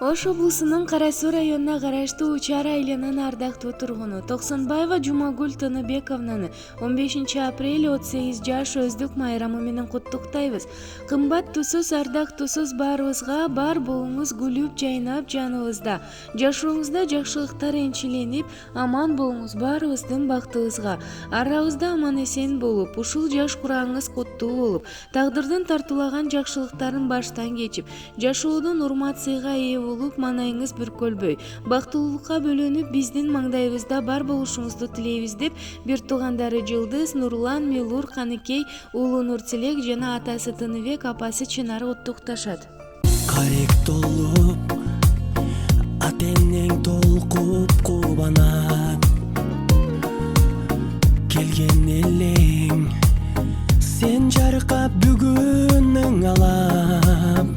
Ош облусунун Кара Суу районуна караштуу Учар айылынын ардактуу тургуну Токсонбаева Жумагүл Тыныбековнаны 15 апрель 38 жаш өздүк майрамы менен куттуктайбыз. Кымбат тусуз, ардактуусуз баарыбызга бар болуңуз күлүп, жайнап жаныбызда. Жашооңузда жакшылыктар энчиленип, аман болуңуз баарыбыздын бактыбызга. Арабызда аман эсен болуп, ушул жаш курагыңыз куттуу болуп, тагдырдын тартуулаган жакшылыктарын баштан кечип, жашоодон урмат сыйга ээ болуп, манайыңыз бүркөлбөй, бактылуулукка бөлөнүп, биздин маңдайыбызда бар болушуңузду тилейбиз деп бир туугандары Жылдыз, Нурлан, Милур, Каныкей, уулу Нуртилек жана атасы Тыныбек, апасы Чынар оттукташат. Карек толуп, атенең толкуп кубанат, келген элең сен жаркап бүгүнүң алап.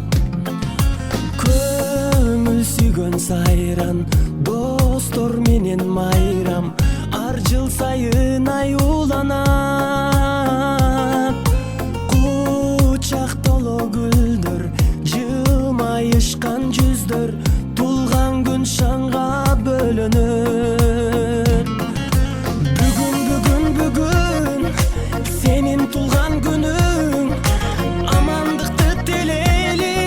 Көңүл сүйгөн сайран, достор менен майрам, ар жыл сайын аюуланат. Кучак толо гүлдөр, жылмайышкан жүздөр, тулган күн шаңга бөлөнөт. Бүгүн сенин тулган күнүң, амандыкты тилейли,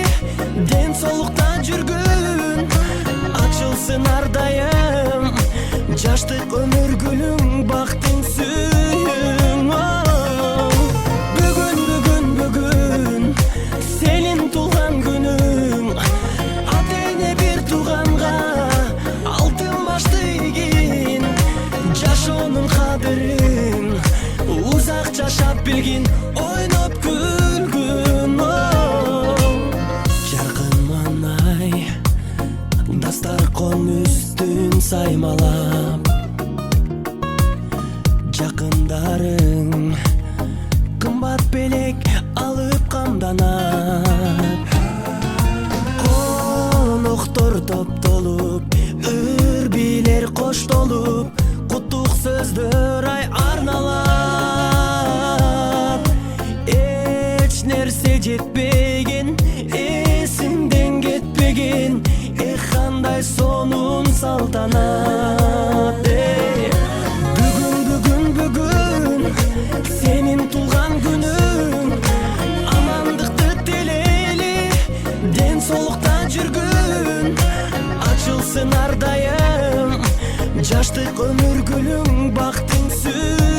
ден соолукта жүргүн, ачылсын ар дайым жаштык өмүр гүлүң, бактың сүйүң. Бүгүн сенин тулган күнүң, ата эне бир тууганга алтын башты ийгин, жашоонун кадырын узак жашап билгин, ойноп күлгүн. Жаркын манай дастаркон үстүн саймалап, жакындарың кымбат белек алып камданат. Коноктор топтолуп, үрбилер коштолуп, куттук сөздөр арналат. Эч нерсе жетпеген, эсиңден кетпеген, кандай сонун салтанат. Бүгүн сенин тулган күнүң, амандыкты тилейли, ден соолукта жүргүн, ачылсын ар дайым жаштык өмүр гүлүң, бактың сүйүн.